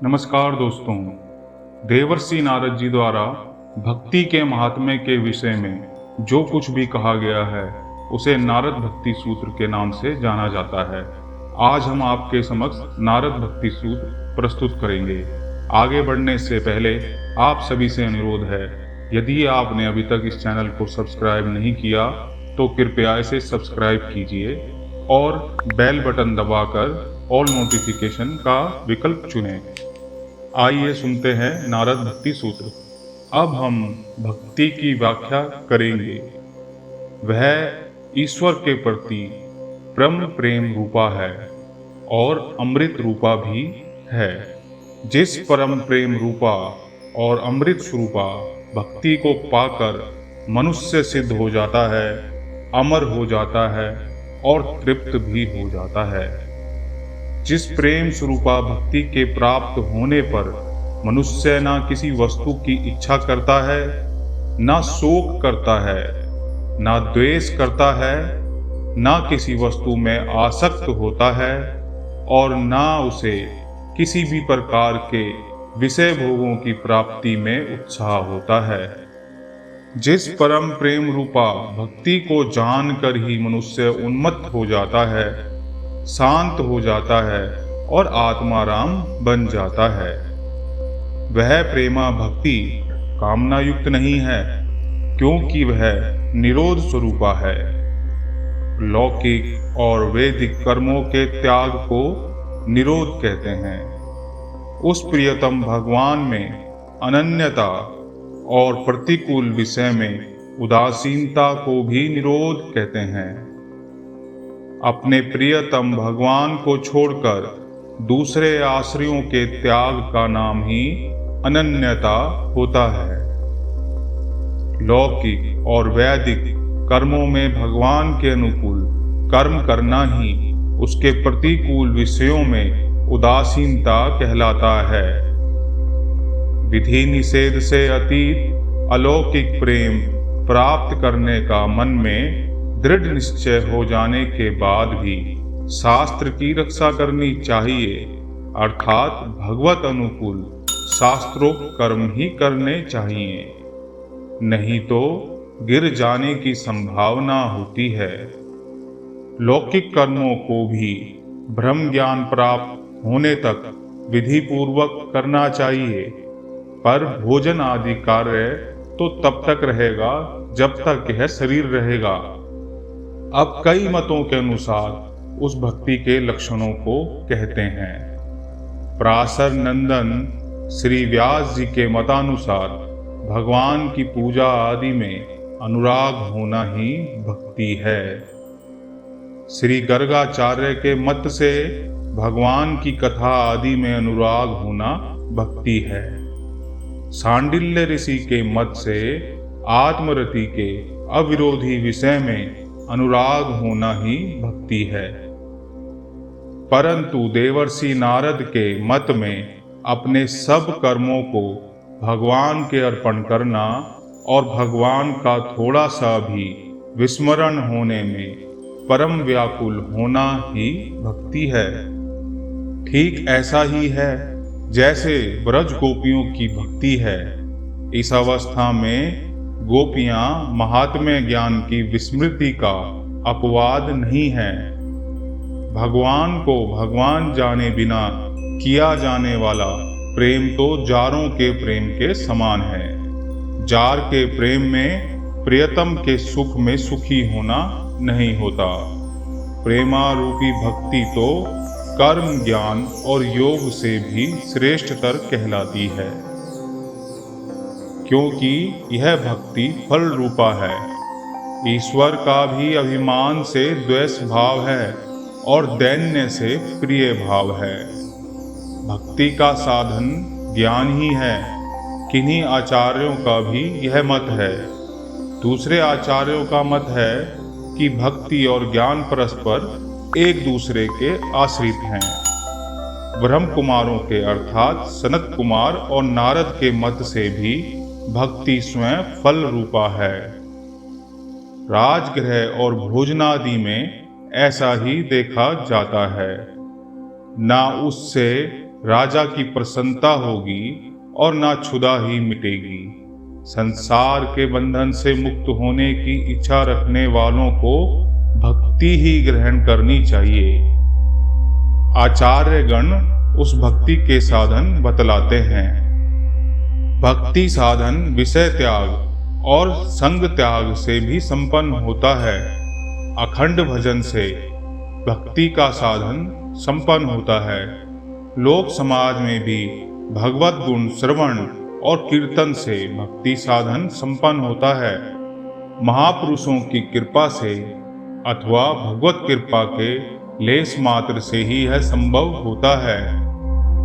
नमस्कार दोस्तों। देवर्षि नारद जी द्वारा भक्ति के महात्म्य के विषय में जो कुछ भी कहा गया है उसे नारद भक्ति सूत्र के नाम से जाना जाता है। आज हम आपके समक्ष नारद भक्ति सूत्र प्रस्तुत करेंगे। आगे बढ़ने से पहले आप सभी से अनुरोध है, यदि आपने अभी तक इस चैनल को सब्सक्राइब नहीं किया तो कृपया इसे सब्सक्राइब कीजिए और बेल बटन दबाकर ऑल नोटिफिकेशन का विकल्प चुनें। आइए सुनते हैं नारद भक्ति सूत्र। अब हम भक्ति की व्याख्या करेंगे। वह ईश्वर के प्रति परम प्रेम रूपा है और अमृत रूपा भी है। जिस परम प्रेम रूपा और अमृत स्वरूपा भक्ति को पाकर मनुष्य सिद्ध हो जाता है, अमर हो जाता है और तृप्त भी हो जाता है। जिस प्रेम स्वरूपा भक्ति के प्राप्त होने पर मनुष्य ना किसी वस्तु की इच्छा करता है, ना शोक करता है, ना द्वेष करता है, ना किसी वस्तु में आसक्त होता है और ना उसे किसी भी प्रकार के विषय भोगों की प्राप्ति में उत्साह होता है। जिस परम प्रेम रूपा भक्ति को जानकर ही मनुष्य उन्मत्त हो जाता है, शांत हो जाता है और आत्माराम बन जाता है, वह प्रेमा भक्ति कामना युक्त नहीं है, क्योंकि वह निरोध स्वरूपा है। लौकिक और वैदिक कर्मों के त्याग को निरोध कहते हैं। उस प्रियतम भगवान में अनन्यता और प्रतिकूल विषय में उदासीनता को भी निरोध कहते हैं। अपने प्रियतम भगवान को छोड़कर दूसरे आश्रयों के त्याग का नाम ही अनन्यता होता है। लौकिक और वैदिक कर्मों में भगवान के अनुकूल कर्म करना ही उसके प्रतिकूल विषयों में उदासीनता कहलाता है। विधि निषेध से अतीत अलौकिक प्रेम प्राप्त करने का मन में दृढ़ निश्चय हो जाने के बाद भी शास्त्र की रक्षा करनी चाहिए, अर्थात भगवत अनुकूल शास्त्रोक्त कर्म ही करने चाहिए, नहीं तो गिर जाने की संभावना होती है। लौकिक कर्मों को भी ब्रह्म ज्ञान प्राप्त होने तक विधि पूर्वक करना चाहिए, पर भोजन आदि कार्य तो तब तक रहेगा जब तक यह शरीर रहेगा। अब कई मतों के अनुसार उस भक्ति के लक्षणों को कहते हैं। पराशर नंदन श्री व्यास जी के मतानुसार भगवान की पूजा आदि में अनुराग होना ही भक्ति है। श्री गर्गाचार्य के मत से भगवान की कथा आदि में अनुराग होना भक्ति है। सांडिल्य ऋषि के मत से आत्मरति के अविरोधी विषय में अनुराग होना ही भक्ति है। परंतु देवर्षि नारद के मत में अपने सब कर्मों को भगवान के अर्पण करना और भगवान का थोड़ा सा भी विस्मरण होने में परम व्याकुल होना ही भक्ति है। ठीक ऐसा ही है जैसे ब्रज गोपियों की भक्ति है। इस अवस्था में गोपियां महात्म्य ज्ञान की विस्मृति का अपवाद नहीं है। भगवान को भगवान जाने बिना किया जाने वाला प्रेम तो जारों के प्रेम के समान है। जार के प्रेम में प्रियतम के सुख में सुखी होना नहीं होता। प्रेमारूपी भक्ति तो कर्म ज्ञान और योग से भी श्रेष्ठतर कहलाती है, क्योंकि यह भक्ति फल रूपा है। ईश्वर का भी अभिमान से द्वेष भाव है और दैन्य से प्रिय भाव है। भक्ति का साधन ज्ञान ही है। किन्हीं आचार्यों का भी यह मत है। दूसरे आचार्यों का मत है कि भक्ति और ज्ञान परस्पर एक दूसरे के आश्रित हैं। ब्रह्म कुमारों के अर्थात सनत कुमार और नारद के मत से भी भक्ति स्वयं फल रूपा है। राजगृह और भोजनादि में ऐसा ही देखा जाता है। ना उससे राजा की प्रसन्नता होगी और ना क्षुधा ही मिटेगी। संसार के बंधन से मुक्त होने की इच्छा रखने वालों को भक्ति ही ग्रहण करनी चाहिए। आचार्य गण उस भक्ति के साधन बतलाते हैं। भक्ति साधन विषय त्याग और संग त्याग से भी संपन्न होता है। अखंड भजन से भक्ति का साधन संपन्न होता है। लोक समाज में भी भगवत गुण श्रवण और कीर्तन से भक्ति साधन संपन्न होता है। महापुरुषों की कृपा से अथवा भगवत कृपा के लेस मात्र से ही यह संभव होता है।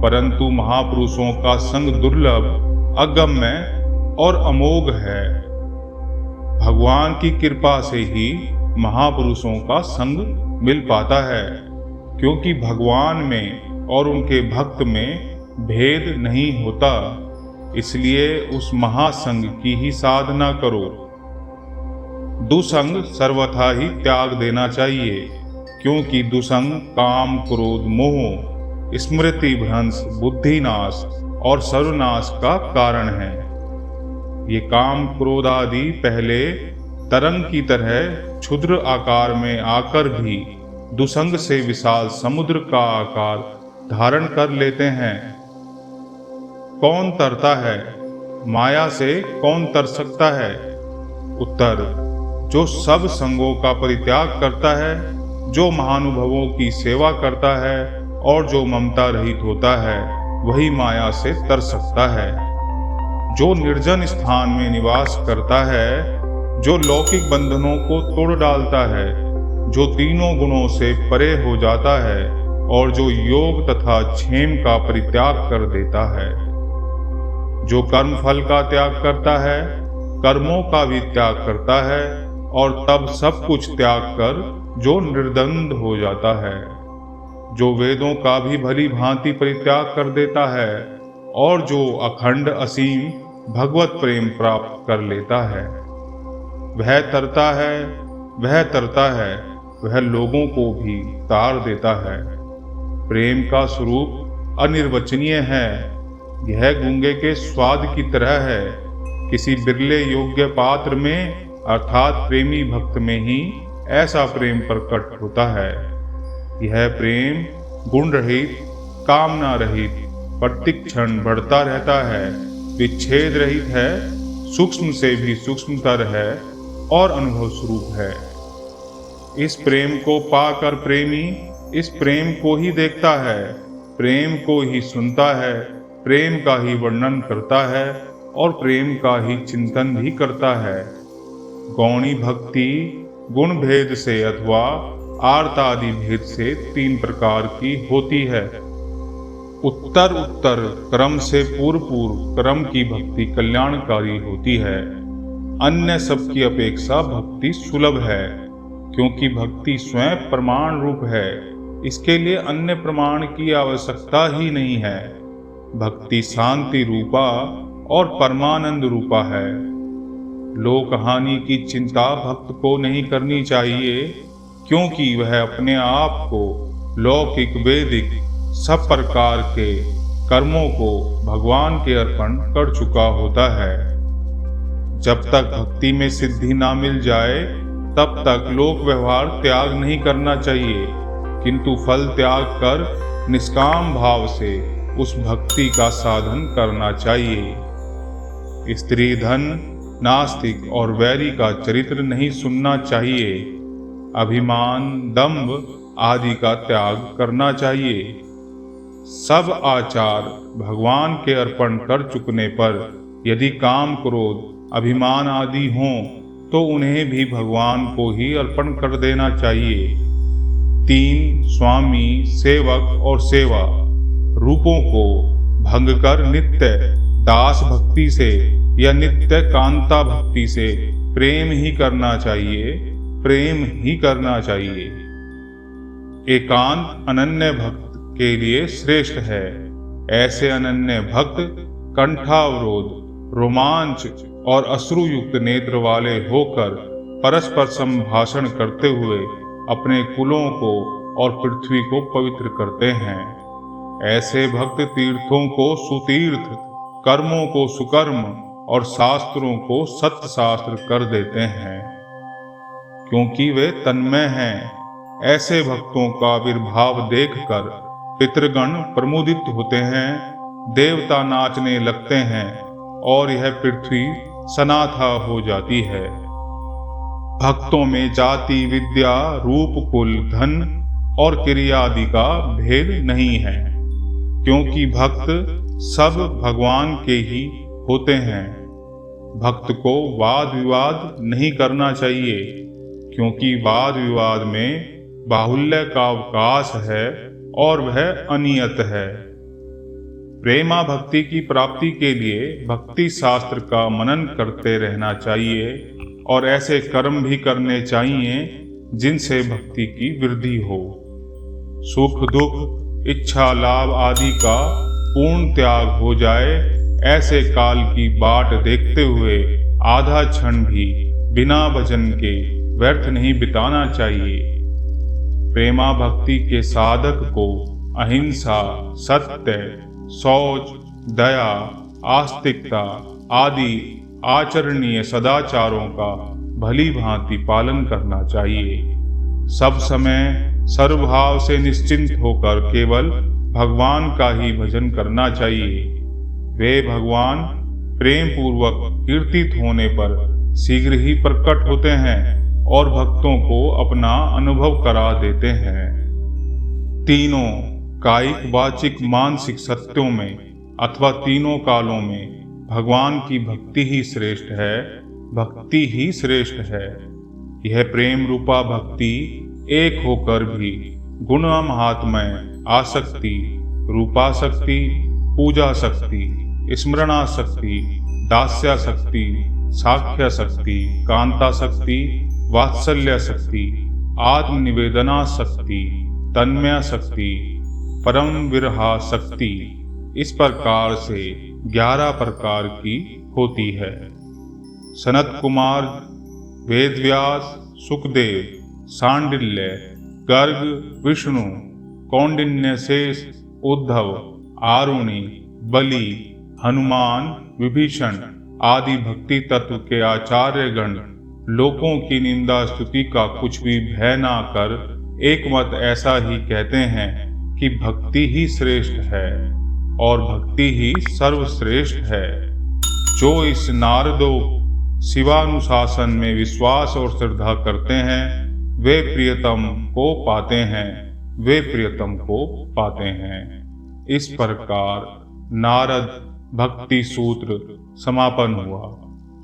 परंतु महापुरुषों का संग दुर्लभ, अगम्य और अमोघ है। भगवान की कृपा से ही महापुरुषों का संग मिल पाता है, क्योंकि भगवान में और उनके भक्त में भेद नहीं होता। इसलिए उस महासंग की ही साधना करो। दुसंग सर्वथा ही त्याग देना चाहिए, क्योंकि दुसंग काम क्रोध मोह स्मृति भ्रंश बुद्धिनाश और सर्वनाश का कारण है। ये काम क्रोध आदि पहले तरंग की तरह क्षुद्र आकार में आकर भी दुसंग से विशाल समुद्र का आकार धारण कर लेते हैं। कौन तरता है? माया से कौन तर सकता है? उत्तर: जो सब संगों का परित्याग करता है, जो महानुभवों की सेवा करता है और जो ममता रहित होता है, वही माया से तर सकता है। जो निर्जन स्थान में निवास करता है, जो लौकिक बंधनों को तोड़ डालता है, जो तीनों गुणों से परे हो जाता है और जो योग तथा क्षेम का परित्याग कर देता है, जो कर्म फल का त्याग करता है, कर्मों का भी त्याग करता है और तब सब कुछ त्याग कर जो निर्द्वंद हो जाता है, जो वेदों का भी भली भांति परित्याग कर देता है और जो अखंड असीम भगवत प्रेम प्राप्त कर लेता है, वह तरता है, वह तरता है, वह लोगों को भी तार देता है। प्रेम का स्वरूप अनिर्वचनीय है। यह गूंगे के स्वाद की तरह है। किसी बिरले योग्य पात्र में अर्थात प्रेमी भक्त में ही ऐसा प्रेम प्रकट होता है। यह प्रेम गुण रहित, कामना रहित, प्रतिक्षण बढ़ता रहता है, विच्छेद रहित है, सूक्ष्म से भी सूक्ष्मतर है और अनुभव स्वरूप है। इस प्रेम को पाकर प्रेमी इस प्रेम को ही देखता है, प्रेम को ही सुनता है, प्रेम का ही वर्णन करता है और प्रेम का ही चिंतन भी करता है। गौणी भक्ति गुण भेद से अथवा आर्तादि भेद से 3 प्रकार की होती है। उत्तर उत्तर क्रम से पूर्व क्रम की भक्ति कल्याणकारी होती है। अन्य सबकी अपेक्षा भक्ति सुलभ है, क्योंकि भक्ति स्वयं प्रमाण रूप है। इसके लिए अन्य प्रमाण की आवश्यकता ही नहीं है। भक्ति शांति रूपा और परमानंद रूपा है। लोक हानि की चिंता भक्त को नहीं करनी चाहिए, क्योंकि वह अपने आप को लौकिक वैदिक सब प्रकार के कर्मों को भगवान के अर्पण कर चुका होता है। जब तक भक्ति में सिद्धि ना मिल जाए, तब तक लोक व्यवहार त्याग नहीं करना चाहिए, किंतु फल त्याग कर निष्काम भाव से उस भक्ति का साधन करना चाहिए। स्त्री धन नास्तिक और वैरी का चरित्र नहीं सुनना चाहिए। अभिमान दंभ आदि का त्याग करना चाहिए। सब आचार भगवान के अर्पण कर चुकने पर यदि काम क्रोध अभिमान आदि हों तो उन्हें भी भगवान को ही अर्पण कर देना चाहिए। 3 स्वामी सेवक और सेवा रूपों को भंग कर नित्य दास भक्ति से या नित्य कांता भक्ति से प्रेम ही करना चाहिए, प्रेम ही करना चाहिए। एकांत अनन्य भक्त के लिए श्रेष्ठ है। ऐसे अनन्य भक्त कंठावरोध, रोमांच और अश्रुयुक्त नेत्र वाले होकर परस्पर संभाषण करते हुए अपने कुलों को और पृथ्वी को पवित्र करते हैं। ऐसे भक्त तीर्थों को सुतीर्थ, कर्मों को सुकर्म और शास्त्रों को सत्य शास्त्र कर देते हैं, क्योंकि वे तन्मय हैं। ऐसे भक्तों का आविर्भाव देखकर पितृगण प्रमुदित होते हैं, देवता नाचने लगते हैं और यह पृथ्वी सनाथा हो जाती है। भक्तों में जाति, विद्या, रूप, कुल, धन और क्रिया आदि का भेद नहीं है, क्योंकि भक्त सब भगवान के ही होते हैं। भक्त को वाद विवाद नहीं करना चाहिए, क्योंकि वाद विवाद में बाहुल्य का अवकाश है और वह अनियत है। प्रेमा भक्ति की प्राप्ति के लिए भक्ति शास्त्र का मनन करते रहना चाहिए और ऐसे कर्म भी करने चाहिए जिनसे भक्ति की वृद्धि हो। सुख दुख, इच्छा लाभ आदि का पूर्ण त्याग हो जाए, ऐसे काल की बाट देखते हुए आधा क्षण भी बिना भजन के व्यर्थ नहीं बिताना चाहिए। प्रेमा भक्ति के साधक को अहिंसा, सत्य, शौच, दया, आस्तिकता आदि आचरणीय सदाचारों का भली भांति पालन करना चाहिए। सब समय सर्वभाव से निश्चिंत होकर केवल भगवान का ही भजन करना चाहिए। वे भगवान प्रेम पूर्वक कीर्तित होने पर शीघ्र ही प्रकट होते हैं और भक्तों को अपना अनुभव करा देते हैं। तीनों कायिक, वाचिक, मानसिक सत्यों में अथवा तीनों कालों में भगवान की भक्ति ही श्रेष्ठ है, भक्ति ही श्रेष्ठ है। यह प्रेम रूपा भक्ति एक होकर भी गुण महात्म्य, आसक्ति, रूपासक्ति, पूजाशक्ति, स्मरणाशक्ति, दास्याशक्ति, साख्याशक्ति, कांताशक्ति, वात्सल्याशक्ति, आत्मनिवेदनाशक्ति, तन्मयाशक्ति, परम विरहाशक्ति, इस प्रकार से 11 प्रकार की होती है। सनत कुमार, वेदव्यास, सुखदेव, सांडिल्य, गर्ग, विष्णु, कौंडिन्यशेष, उद्धव, आरुणि, बलि, हनुमान, विभीषण आदि भक्ति तत्व के आचार्यगण लोगों की निंदा स्तुति का कुछ भी भय ना कर एक मत ऐसा ही कहते हैं कि भक्ति ही श्रेष्ठ है और भक्ति ही सर्वश्रेष्ठ है। जो इस नारदो शिवानुशासन में विश्वास और श्रद्धा करते हैं वे प्रियतम को पाते हैं, वे प्रियतम को पाते हैं। इस प्रकार नारद भक्ति सूत्र समापन हुआ।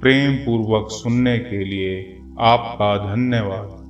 प्रेम पूर्वक सुनने के लिए आपका धन्यवाद।